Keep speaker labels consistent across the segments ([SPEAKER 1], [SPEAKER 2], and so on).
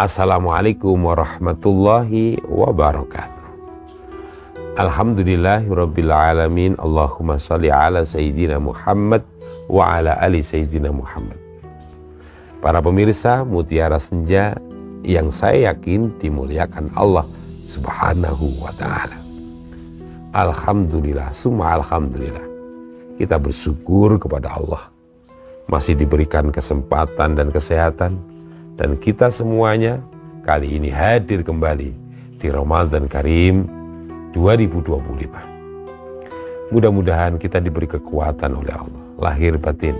[SPEAKER 1] Assalamualaikum warahmatullahi wabarakatuh. Alhamdulillahirabbil alamin. Allahumma shalli ala sayyidina Muhammad wa ala ali sayyidina Muhammad. Para pemirsa Mutiara Senja yang saya yakin dimuliakan Allah Subhanahu wa ta'ala. Alhamdulillah, summa alhamdulillah. Kita bersyukur kepada Allah masih diberikan kesempatan dan kesehatan, dan kita semuanya kali ini hadir kembali di Ramadan Karim 2025. Mudah-mudahan kita diberi kekuatan oleh Allah, lahir batin,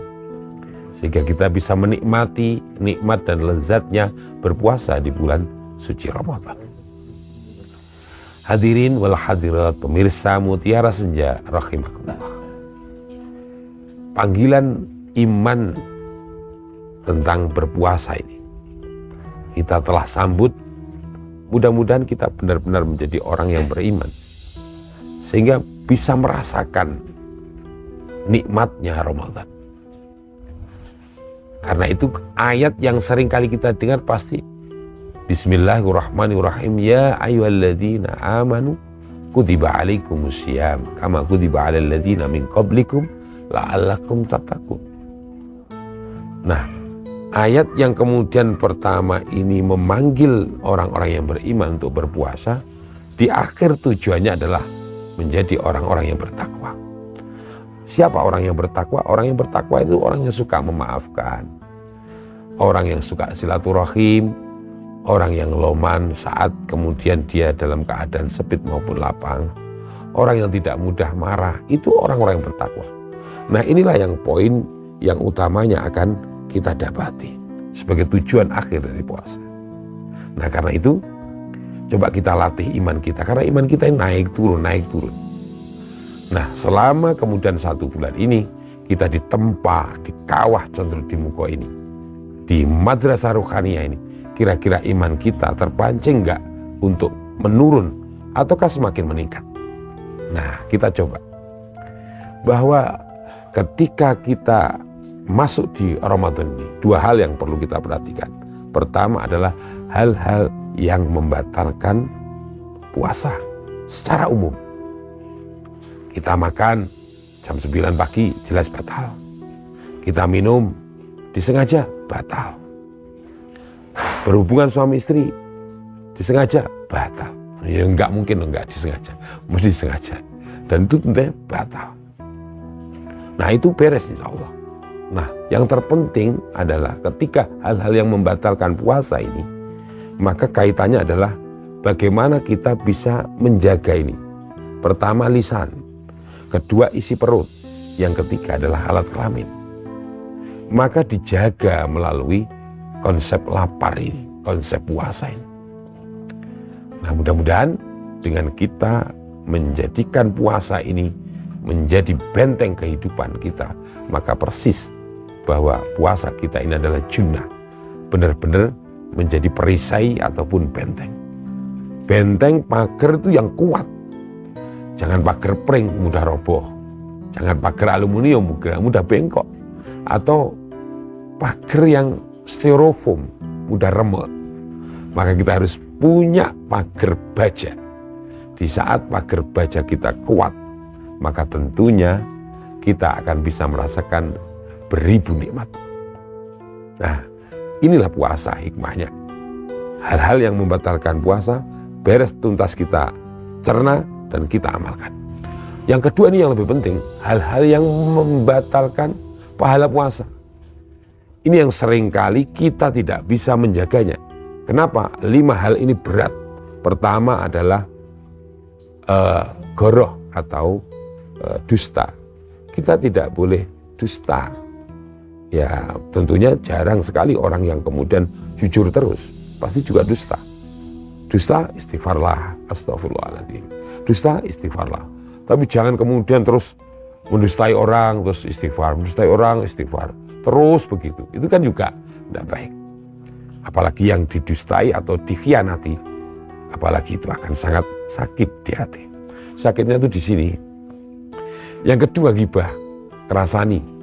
[SPEAKER 1] sehingga kita bisa menikmati nikmat dan lezatnya berpuasa di bulan suci Ramadan. Hadirin wal hadirat, pemirsa Mutiara Senja rahimakumullah. Panggilan iman tentang berpuasa ini kita telah sambut. Mudah-mudahan kita benar-benar menjadi orang yang beriman, sehingga bisa merasakan nikmatnya Ramadan. Karena itu ayat yang sering kali kita dengar pasti Bismillahirrahmanirrahim. Ya ayyuhalladzina amanu kutiba alaikumusiyam kama kutiba alal ladzina min qablikum la'allakum tattaqun. Nah, ayat yang kemudian pertama ini memanggil orang-orang yang beriman untuk berpuasa, di akhir tujuannya adalah menjadi orang-orang yang bertakwa. Siapa orang yang bertakwa? Orang yang bertakwa itu orang yang suka memaafkan, orang yang suka silaturahim, orang yang loman saat kemudian dia dalam keadaan sempit maupun lapang, orang yang tidak mudah marah. Itu orang-orang yang bertakwa. Nah, inilah yang poin yang utamanya akan kita dapati sebagai tujuan akhir dari puasa. Nah, karena itu coba kita latih iman kita, karena iman kita ini naik turun. Nah, selama kemudian 1 bulan ini kita ditempa di kawah Condro Dimuko ini, di Madrasah Ruhaniyah ini, kira-kira iman kita terpancing enggak untuk menurun ataukah semakin meningkat? Nah, kita coba bahwa ketika kita masuk di Ramadan ini, 2 hal yang perlu kita perhatikan. Pertama adalah hal-hal yang membatalkan puasa secara umum. Kita makan jam 9 pagi jelas batal. Kita minum disengaja batal. Berhubungan suami istri disengaja batal. Ya enggak mungkin enggak disengaja, mesti disengaja. Dan itu tentunya batal. Nah, itu beres insya Allah. Nah, yang terpenting adalah ketika hal-hal yang membatalkan puasa ini, maka kaitannya adalah bagaimana kita bisa menjaga ini. Pertama lisan, kedua isi perut, yang ketiga adalah alat kelamin. Maka dijaga melalui konsep lapar ini, konsep puasa ini. Nah, mudah-mudahan dengan kita menjadikan puasa ini menjadi benteng kehidupan kita, maka persis bahwa puasa kita ini adalah junnah, benar-benar menjadi perisai ataupun benteng. Benteng pagar itu yang kuat. Jangan pagar pring mudah roboh, jangan pagar aluminium mudah bengkok, atau pagar yang styrofoam mudah remek. Maka kita harus punya pagar baja. Di saat pagar baja kita kuat, maka tentunya kita akan bisa merasakan beribu nikmat. Nah, inilah puasa hikmahnya. Hal-hal yang membatalkan puasa beres tuntas kita cerna dan kita amalkan. Yang kedua ini yang lebih penting, hal-hal yang membatalkan pahala puasa. Ini yang seringkali kita tidak bisa menjaganya. Kenapa? 5 hal ini berat. Pertama adalah goroh atau dusta. Kita tidak boleh dusta. Ya, tentunya jarang sekali orang yang kemudian jujur terus. Pasti juga dusta. Dusta istighfarlah, astagfirullahaladzim. Dusta istighfarlah. Tapi jangan kemudian terus mendustai orang, terus istighfar. Mendustai orang, istighfar. Terus begitu. Itu kan juga tidak baik. Apalagi yang didustai atau dikhianati, apalagi itu akan sangat sakit di hati. Sakitnya itu di sini. Yang kedua ghibah, kerasani.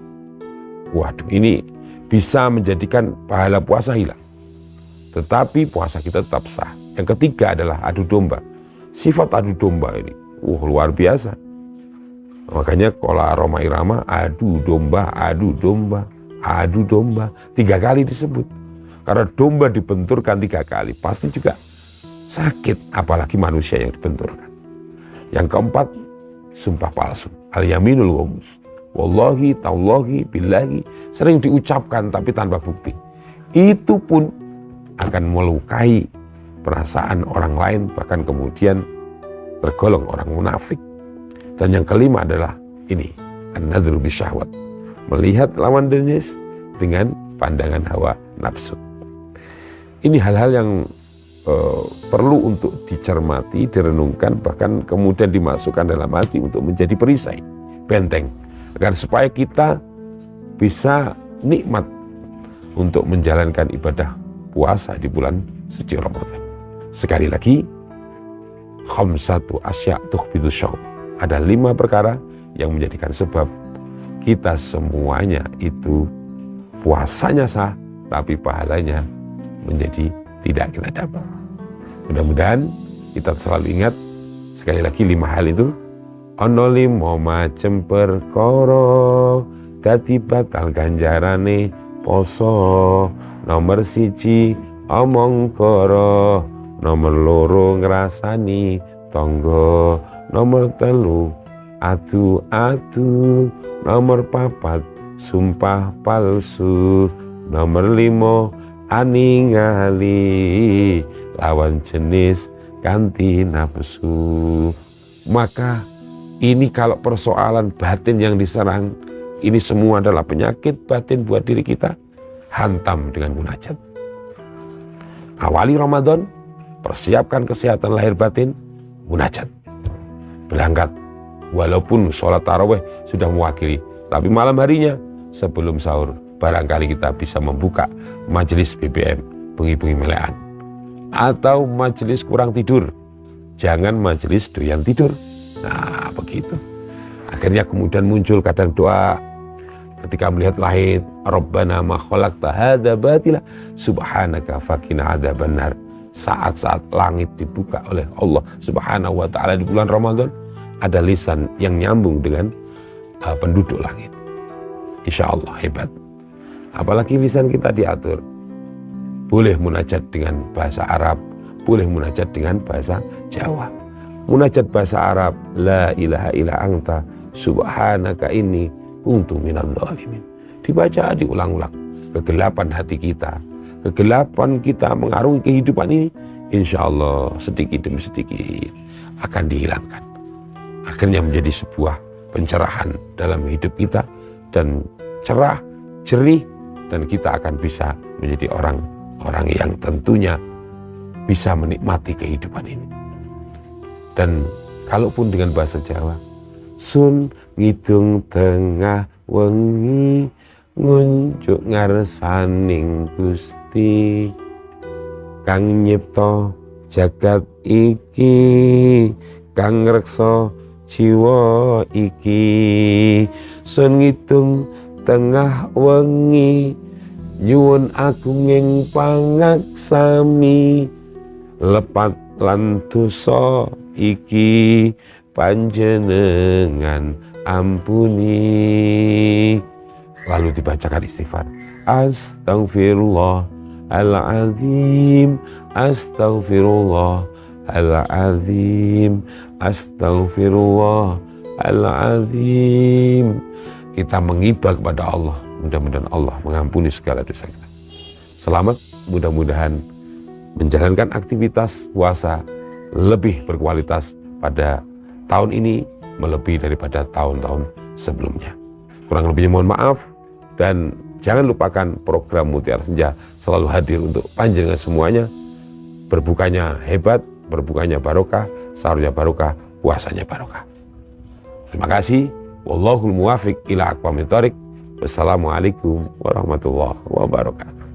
[SPEAKER 1] Waduh, ini bisa menjadikan pahala puasa hilang. tetapi puasa kita tetap sah. Yang ketiga adalah adu domba. Sifat adu domba ini luar biasa. Makanya kola Roma Irama, adu domba, adu domba, adu domba. 3 kali disebut. Karena domba dibenturkan 3 kali, pasti juga sakit, apalagi manusia yang dibenturkan. Yang keempat, sumpah palsu. Al-yaminul ghamus. Wallahi, tallahi, billahi. Sering diucapkan tapi tanpa bukti. Itu pun akan melukai perasaan orang lain, bahkan kemudian tergolong orang munafik. Dan yang kelima adalah ini, an-nadhru bisyahwat. Melihat lawan jenis dengan pandangan hawa nafsu. Ini hal-hal yang perlu untuk dicermati, direnungkan, bahkan kemudian dimasukkan dalam hati untuk menjadi perisai, benteng, agar supaya kita bisa nikmat untuk menjalankan ibadah puasa di bulan suci Ramadan. Sekali lagi, khamsatu asya' tukhbitu syaum. Ada 5 perkara yang menjadikan sebab kita semuanya itu puasanya sah, tapi pahalanya menjadi tidak kita dapat. Mudah-mudahan kita selalu ingat sekali lagi 5 hal itu. Ono 5 macem perkara dadi batal ganjarane poso. Nomor 1 omong karo, nomor 2 ngrasani tangga, nomor 3 adu-adu, nomor 4 sumpah palsu, nomor 5 aningali lawan jenis ganti nafsu. Maka ini kalau persoalan batin yang diserang, ini semua adalah penyakit batin buat diri kita, hantam dengan munajat. Awali Ramadan, persiapkan kesehatan lahir batin, munajat. Berangkat, walaupun sholat tarawih sudah mewakili, tapi malam harinya sebelum sahur, barangkali kita bisa membuka majelis BBM, bengi-bengi melekan. Atau majelis kurang tidur, jangan majelis doyan tidur. Nah, begitu. Akhirnya kemudian muncul kadang doa ketika melihat langit, Rabbana ma khalaqta hadza batila subhanaka faqina adzabannar. Saat-saat langit dibuka oleh Allah Subhanahu wa taala di bulan Ramadan, ada lisan yang nyambung dengan penduduk langit. Insya Allah hebat. Apalagi lisan kita diatur. Boleh munajat dengan bahasa Arab, boleh munajat dengan bahasa Jawa. Munajat bahasa Arab, la ilaha illa anta subhanaka inni kuntu minadz dzalimin. Dibaca, diulang-ulang. Kegelapan hati kita, kegelapan kita mengarungi kehidupan ini, insya Allah sedikit demi sedikit akan dihilangkan. Akhirnya menjadi sebuah pencerahan dalam hidup kita, dan cerah, jernih, dan kita akan bisa menjadi orang yang tentunya bisa menikmati kehidupan ini. Dan kalaupun dengan bahasa Jawa, sun ngidung tengah wengi ngunjuk ngarsaning Gusti kang nyipta jagat iki kang ngreksa jiwa iki. Sun ngidung tengah wengi nyuwun agunging pangaksami lepat lan dosa iki panjenengan ampuni. Lalu dibacakan istighfar. Astaghfirullahaladzim, astaghfirullahaladzim, astaghfirullahaladzim. Kita mengibah kepada Allah. Mudah-mudahan Allah mengampuni segala dosa kita. Selamat, mudah-mudahan menjalankan aktivitas puasa lebih berkualitas pada tahun ini, melebihi daripada tahun-tahun sebelumnya. Kurang lebihnya mohon maaf, dan jangan lupakan program Mutiara Senja selalu hadir untuk panjenengan semuanya. Berbukanya hebat, berbukanya barokah, sahurnya barokah, puasanya barokah. Terima kasih. Wallahul muwafiq ila aqwamit thoriq. Wassalamualaikum warahmatullahi wabarakatuh.